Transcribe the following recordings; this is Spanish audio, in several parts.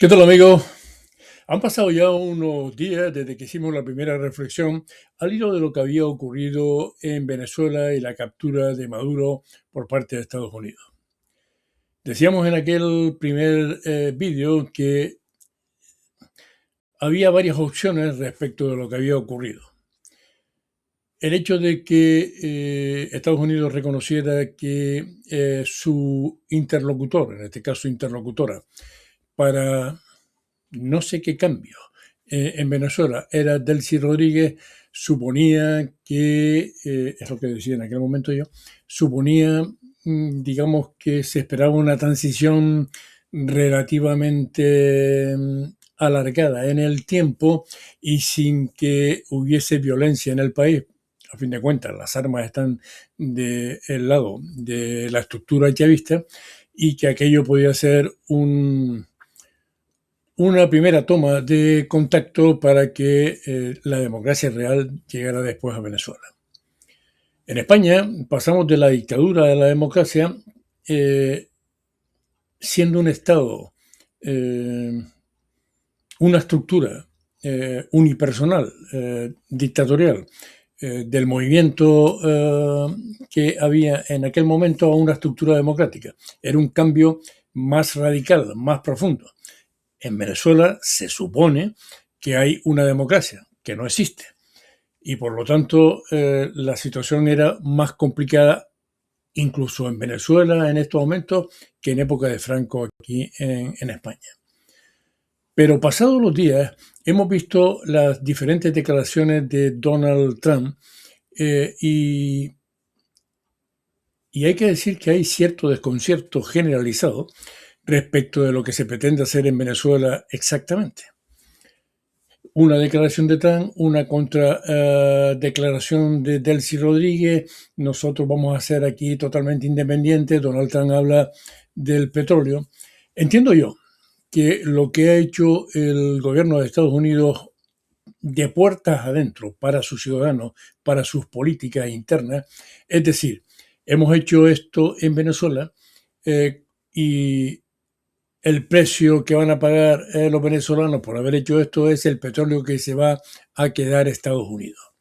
¿Qué tal, amigo? Han pasado ya unos días desde que hicimos la primera reflexión al hilo de lo que había ocurrido en Venezuela y la captura de Maduro por parte de Estados Unidos. Decíamos en aquel primer vídeo que había varias opciones respecto de lo que había ocurrido. El hecho de que Estados Unidos reconociera que su interlocutor, en este caso interlocutora, para no sé qué cambio en Venezuela era Delcy Rodríguez, suponía que, es lo que decía en aquel momento yo, suponía, digamos, que se esperaba una transición relativamente alargada en el tiempo y sin que hubiese violencia en el país. A fin de cuentas, las armas están del lado de la estructura chavista y que aquello podía ser una primera toma de contacto para que la democracia real llegara después a Venezuela. En España pasamos de la dictadura a la democracia siendo un Estado, una estructura unipersonal, dictatorial, del movimiento que había en aquel momento a una estructura democrática. Era un cambio más radical, más profundo. En Venezuela se supone que hay una democracia, que no existe. Y por lo tanto, la situación era más complicada, incluso en Venezuela en estos momentos, que en época de Franco aquí en España. Pero pasados los días, hemos visto las diferentes declaraciones de Donald Trump y hay que decir que hay cierto desconcierto generalizado respecto de lo que se pretende hacer en Venezuela exactamente. Una declaración de Trump, una declaración de Delcy Rodríguez, nosotros vamos a ser aquí totalmente independientes, Donald Trump habla del petróleo. Entiendo yo que lo que ha hecho el gobierno de Estados Unidos de puertas adentro para sus ciudadanos, para sus políticas internas, es decir, hemos hecho esto en Venezuela y el precio que van a pagar los venezolanos por haber hecho esto es el petróleo que se va a quedar Estados Unidos.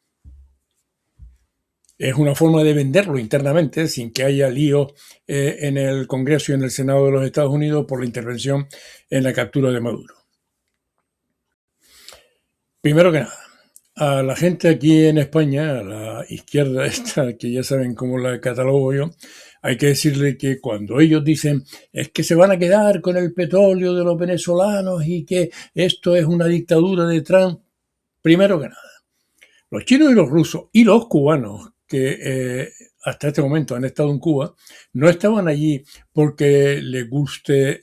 Es una forma de venderlo internamente sin que haya líos en el Congreso y en el Senado de los Estados Unidos por la intervención en la captura de Maduro. Primero que nada, a la gente aquí en España, a la izquierda esta, que ya saben cómo la catalogo yo, hay que decirle que cuando ellos dicen es que se van a quedar con el petróleo de los venezolanos y que esto es una dictadura de Trump, primero que nada, los chinos y los rusos y los cubanos que hasta este momento han estado en Cuba, no estaban allí porque les guste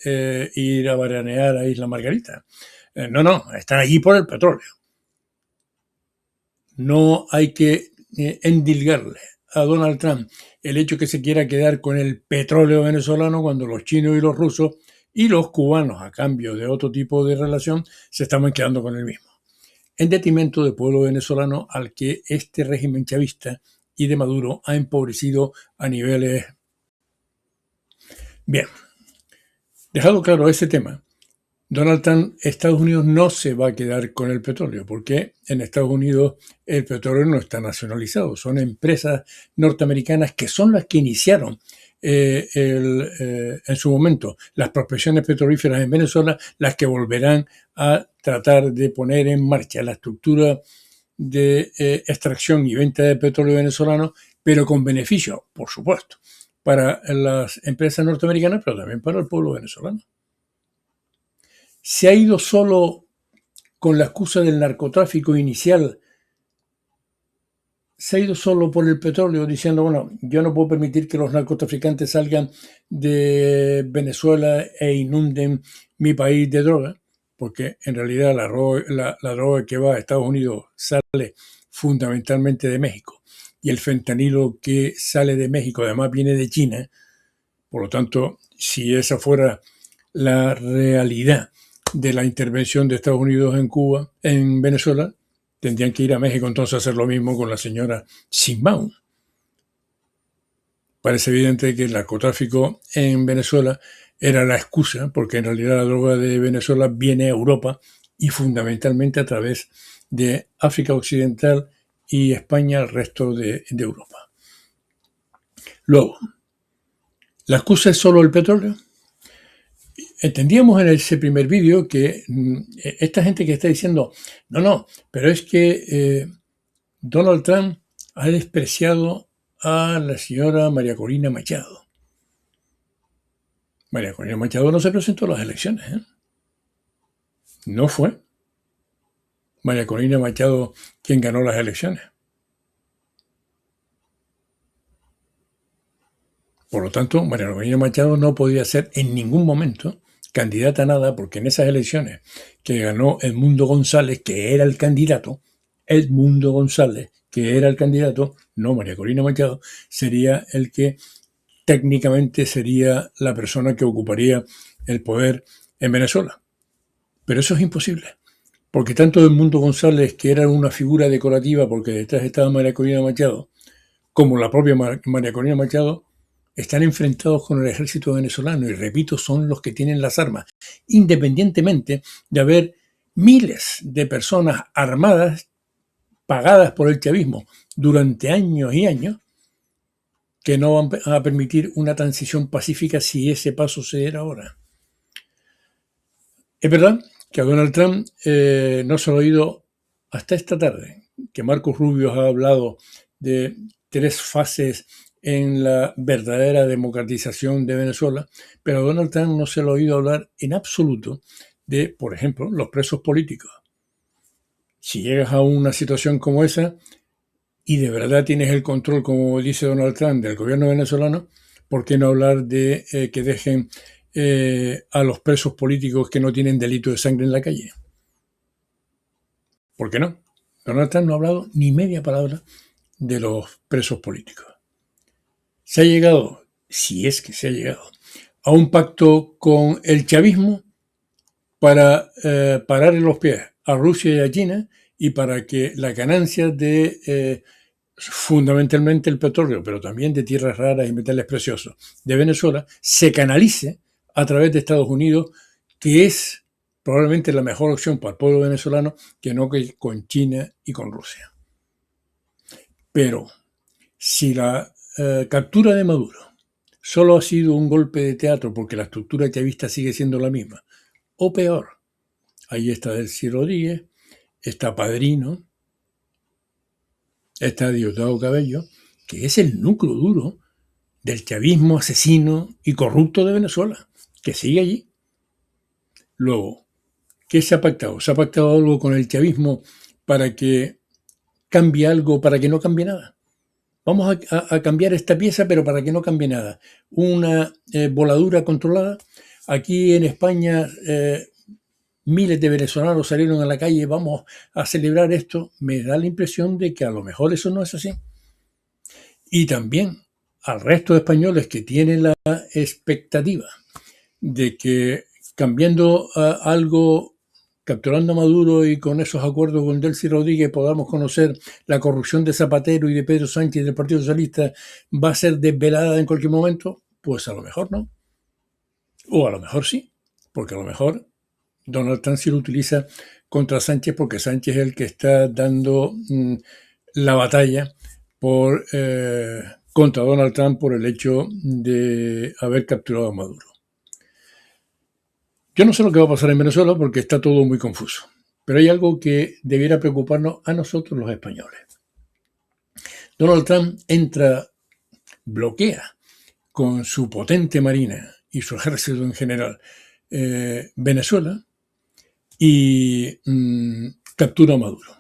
ir a veranear a Isla Margarita. No, están allí por el petróleo. No hay que endilgarle a Donald Trump el hecho que se quiera quedar con el petróleo venezolano cuando los chinos y los rusos y los cubanos, a cambio de otro tipo de relación, se estaban quedando con el mismo, en detrimento del pueblo venezolano al que este régimen chavista y de Maduro ha empobrecido a niveles... Bien, dejado claro ese tema, Donald Trump, Estados Unidos no se va a quedar con el petróleo, porque en Estados Unidos el petróleo no está nacionalizado. Son empresas norteamericanas que son las que iniciaron en su momento las prospecciones petrolíferas en Venezuela, las que volverán a tratar de poner en marcha la estructura de extracción y venta de petróleo venezolano, pero con beneficio, por supuesto, para las empresas norteamericanas, pero también para el pueblo venezolano. Se ha ido solo con la excusa del narcotráfico inicial, se ha ido solo por el petróleo diciendo, bueno, yo no puedo permitir que los narcotraficantes salgan de Venezuela e inunden mi país de droga, porque en realidad la droga que va a Estados Unidos sale fundamentalmente de México y el fentanilo que sale de México además viene de China. Por lo tanto, si esa fuera la realidad de la intervención de Estados Unidos en Cuba, en Venezuela, tendrían que ir a México entonces a hacer lo mismo con la señora Sheinbaum. Parece evidente que el narcotráfico en Venezuela era la excusa, porque en realidad la droga de Venezuela viene a Europa y fundamentalmente a través de África Occidental y España al resto de Europa. Luego, ¿la excusa es solo el petróleo? Entendíamos en ese primer vídeo que esta gente que está diciendo, no, pero es que Donald Trump ha despreciado a la señora María Corina Machado. María Corina Machado no se presentó a las elecciones, ¿eh? No fue María Corina Machado quien ganó las elecciones. Por lo tanto, María Corina Machado no podía ser en ningún momento candidata a nada, porque en esas elecciones que ganó Edmundo González, que era el candidato, Edmundo González, que era el candidato, no María Corina Machado, sería el que técnicamente sería la persona que ocuparía el poder en Venezuela. Pero eso es imposible, porque tanto Edmundo González, que era una figura decorativa porque detrás estaba María Corina Machado, como la propia María Corina Machado, están enfrentados con el ejército venezolano y, repito, son los que tienen las armas, independientemente de haber miles de personas armadas, pagadas por el chavismo durante años y años, que no van a permitir una transición pacífica si ese paso se diera ahora. Es verdad que a Donald Trump no se lo ha oído hasta esta tarde, que Marcos Rubio ha hablado de 3 fases en la verdadera democratización de Venezuela, pero a Donald Trump no se lo ha oído hablar en absoluto de, por ejemplo, los presos políticos. Si llegas a una situación como esa y de verdad tienes el control, como dice Donald Trump, del gobierno venezolano, ¿por qué no hablar de que dejen a los presos políticos que no tienen delito de sangre en la calle? ¿Por qué no? Donald Trump no ha hablado ni media palabra de los presos políticos. Se ha llegado, si es que se ha llegado, a un pacto con el chavismo para parar en los pies a Rusia y a China y para que la ganancia de fundamentalmente el petróleo, pero también de tierras raras y metales preciosos de Venezuela, se canalice a través de Estados Unidos, que es probablemente la mejor opción para el pueblo venezolano, que no que con China y con Rusia. Pero si la captura de Maduro solo ha sido un golpe de teatro porque la estructura chavista sigue siendo la misma, o peor, ahí está Delcy Rodríguez, está Padrino, está Diosdado Cabello, que es el núcleo duro del chavismo asesino y corrupto de Venezuela, que sigue allí. Luego, ¿qué se ha pactado? Se ha pactado algo con el chavismo para que cambie algo, para que no cambie nada. Vamos a cambiar esta pieza, pero para que no cambie nada. Una voladura controlada. Aquí en España miles de venezolanos salieron a la calle, vamos a celebrar esto. Me da la impresión de que a lo mejor eso no es así. Y también al resto de españoles que tienen la expectativa de que cambiando algo, capturando a Maduro y con esos acuerdos con Delcy Rodríguez podamos conocer la corrupción de Zapatero y de Pedro Sánchez del Partido Socialista, va a ser desvelada en cualquier momento, pues a lo mejor no. O a lo mejor sí, porque a lo mejor Donald Trump sí lo utiliza contra Sánchez porque Sánchez es el que está dando la batalla contra Donald Trump por el hecho de haber capturado a Maduro. Yo no sé lo que va a pasar en Venezuela porque está todo muy confuso, pero hay algo que debiera preocuparnos a nosotros los españoles. Donald Trump bloquea con su potente marina y su ejército en general Venezuela y captura a Maduro.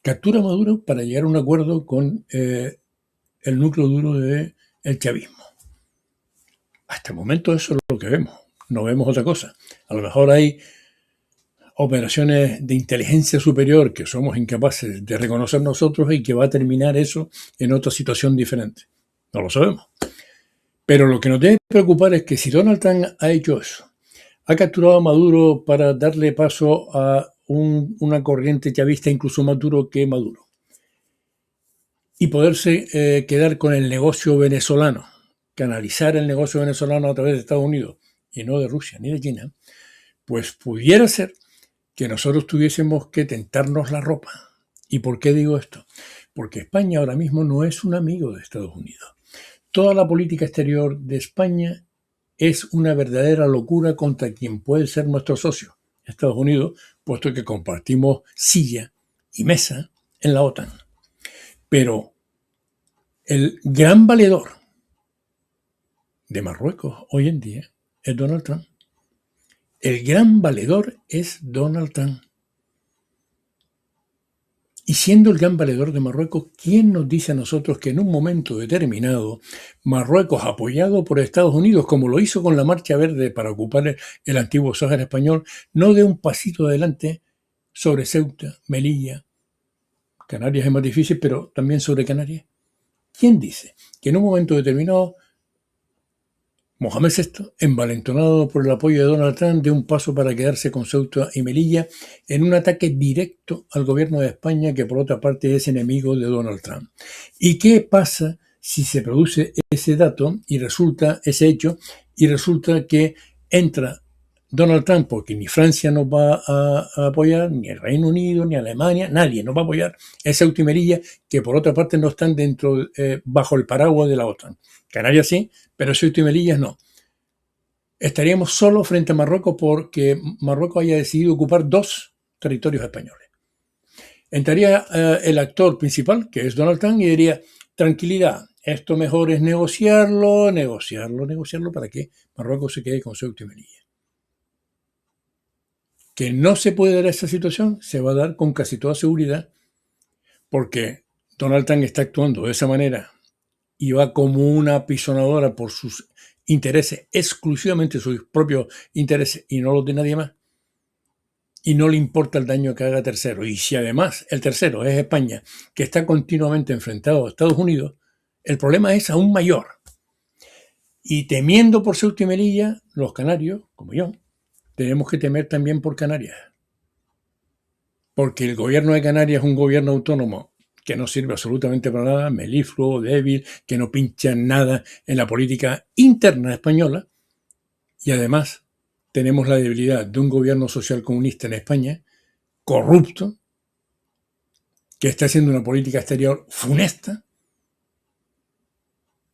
Captura a Maduro para llegar a un acuerdo con el núcleo duro del chavismo. Hasta el momento eso es lo que vemos, no vemos otra cosa. A lo mejor hay operaciones de inteligencia superior que somos incapaces de reconocer nosotros y que va a terminar eso en otra situación diferente. No lo sabemos. Pero lo que nos debe preocupar es que si Donald Trump ha hecho eso, ha capturado a Maduro para darle paso a una corriente chavista incluso más duro que Maduro y poderse quedar con el negocio venezolano, canalizar el negocio venezolano a través de Estados Unidos y no de Rusia ni de China, pues pudiera ser que nosotros tuviésemos que tentarnos la ropa. ¿Y por qué digo esto? Porque España ahora mismo no es un amigo de Estados Unidos. Toda la política exterior de España es una verdadera locura contra quien puede ser nuestro socio, Estados Unidos, puesto que compartimos silla y mesa en la OTAN. Pero el gran valedor de Marruecos hoy en día es Donald Trump. El gran valedor es Donald Trump. Y siendo el gran valedor de Marruecos, ¿quién nos dice a nosotros que en un momento determinado Marruecos, apoyado por Estados Unidos, como lo hizo con la Marcha Verde para ocupar el antiguo Sáhara español, no dé un pasito adelante sobre Ceuta, Melilla? Canarias es más difícil, pero también sobre Canarias. ¿Quién dice que en un momento determinado Mohamed VI, envalentonado por el apoyo de Donald Trump, dio un paso para quedarse con Ceuta y Melilla en un ataque directo al gobierno de España, que por otra parte es enemigo de Donald Trump? ¿Y qué pasa si se produce ese dato y resulta ese hecho y resulta que entra Donald Trump, porque ni Francia nos va a apoyar, ni el Reino Unido, ni Alemania, nadie nos va a apoyar, es Ceuta y Melilla, que por otra parte no están dentro, bajo el paraguas de la OTAN? Canarias sí, pero Ceuta y Melilla no. Estaríamos solos frente a Marruecos porque Marruecos haya decidido ocupar 2 territorios españoles. Entraría el actor principal, que es Donald Trump, y diría: tranquilidad, esto mejor es negociarlo, para que Marruecos se quede con Ceuta y Melilla. Que no se puede dar esa situación, se va a dar con casi toda seguridad, porque Donald Trump está actuando de esa manera y va como una apisonadora por sus intereses, exclusivamente sus propios intereses y no los de nadie más. Y no le importa el daño que haga tercero. Y si además el tercero es España, que está continuamente enfrentado a Estados Unidos, el problema es aún mayor. Y temiendo por Ceuta y Melilla, los canarios, como yo, tenemos que temer también por Canarias. Porque el gobierno de Canarias es un gobierno autónomo que no sirve absolutamente para nada, melífluo, débil, que no pincha nada en la política interna española. Y además tenemos la debilidad de un gobierno social comunista en España, corrupto, que está haciendo una política exterior funesta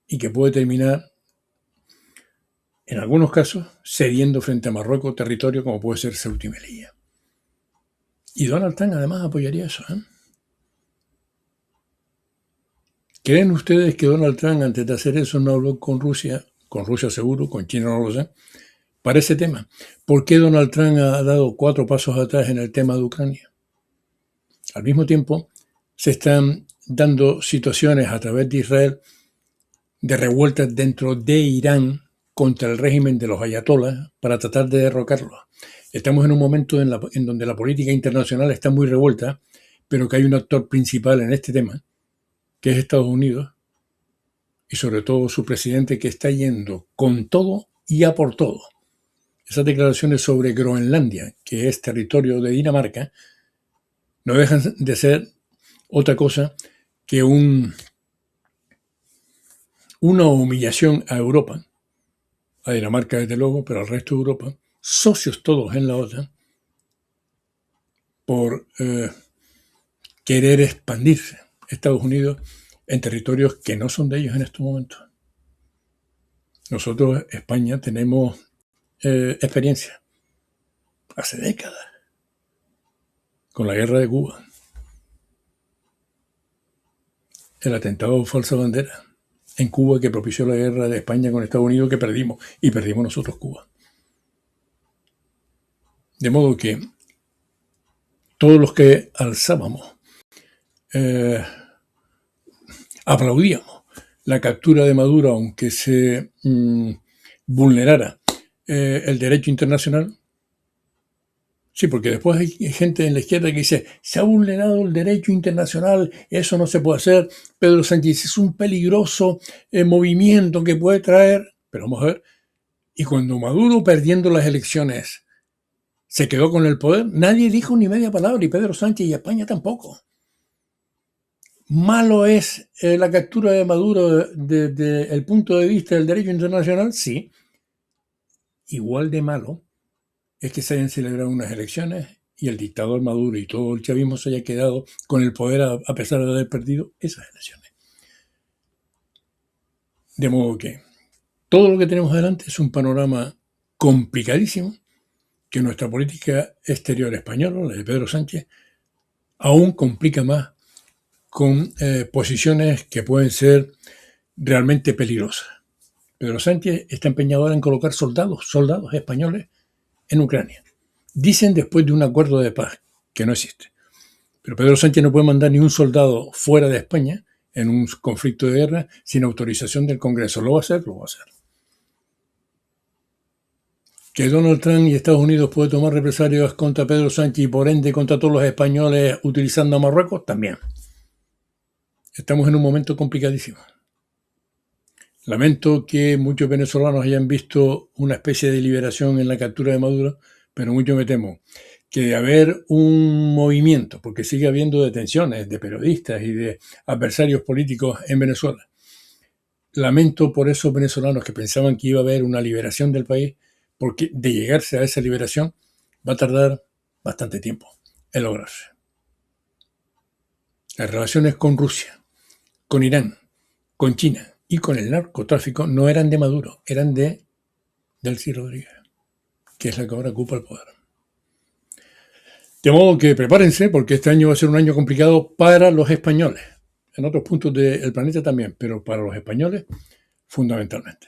y que puede terminar, en algunos casos, cediendo frente a Marruecos territorio como puede ser Ceuta y Melilla. Y Donald Trump además apoyaría eso, ¿eh? ¿Creen ustedes que Donald Trump, antes de hacer eso, no habló con Rusia seguro, con China no lo sé, para ese tema? ¿Por qué Donald Trump ha dado 4 pasos atrás en el tema de Ucrania? Al mismo tiempo, se están dando situaciones a través de Israel de revueltas dentro de Irán contra el régimen de los ayatolás para tratar de derrocarlo. Estamos en un momento en donde la política internacional está muy revuelta, pero que hay un actor principal en este tema, que es Estados Unidos, y sobre todo su presidente, que está yendo con todo y a por todo. Esas declaraciones sobre Groenlandia, que es territorio de Dinamarca, no dejan de ser otra cosa que una humillación a Europa, a Dinamarca desde luego, pero al resto de Europa, socios todos en la OTAN, por querer expandirse Estados Unidos en territorios que no son de ellos en estos momentos. Nosotros, España, tenemos experiencia hace décadas con la guerra de Cuba, el atentado falsa bandera en Cuba que propició la guerra de España con Estados Unidos, que perdimos, y perdimos nosotros Cuba. De modo que todos los que alzábamos, aplaudíamos la captura de Maduro, aunque se vulnerara el derecho internacional. Sí, porque después hay gente en la izquierda que dice: se ha vulnerado el derecho internacional, eso no se puede hacer. Pedro Sánchez es un peligroso movimiento que puede traer. Pero vamos a ver, y cuando Maduro, perdiendo las elecciones, se quedó con el poder, nadie dijo ni media palabra, y Pedro Sánchez y España tampoco. ¿Malo es la captura de Maduro desde el punto de vista del derecho internacional? Sí. Igual de malo es que se hayan celebrado unas elecciones y el dictador Maduro y todo el chavismo se haya quedado con el poder a pesar de haber perdido esas elecciones. De modo que todo lo que tenemos adelante es un panorama complicadísimo que nuestra política exterior española, la de Pedro Sánchez, aún complica más con posiciones que pueden ser realmente peligrosas. Pedro Sánchez está empeñado ahora en colocar soldados españoles en Ucrania. Dicen después de un acuerdo de paz, que no existe. Pero Pedro Sánchez no puede mandar ni un soldado fuera de España en un conflicto de guerra sin autorización del Congreso. ¿Lo va a hacer? Lo va a hacer. Que Donald Trump y Estados Unidos puede tomar represalias contra Pedro Sánchez y por ende contra todos los españoles utilizando a Marruecos, también. Estamos en un momento complicadísimo. Lamento que muchos venezolanos hayan visto una especie de liberación en la captura de Maduro, pero mucho me temo que de haber un movimiento, porque sigue habiendo detenciones de periodistas y de adversarios políticos en Venezuela. Lamento por esos venezolanos que pensaban que iba a haber una liberación del país, porque de llegarse a esa liberación va a tardar bastante tiempo en lograrse. Las relaciones con Rusia, con Irán, con China y con el narcotráfico no eran de Maduro, eran de Delcy Rodríguez, que es la que ahora ocupa el poder. De modo que prepárense, porque este año va a ser un año complicado para los españoles. En otros puntos del planeta también, pero para los españoles fundamentalmente.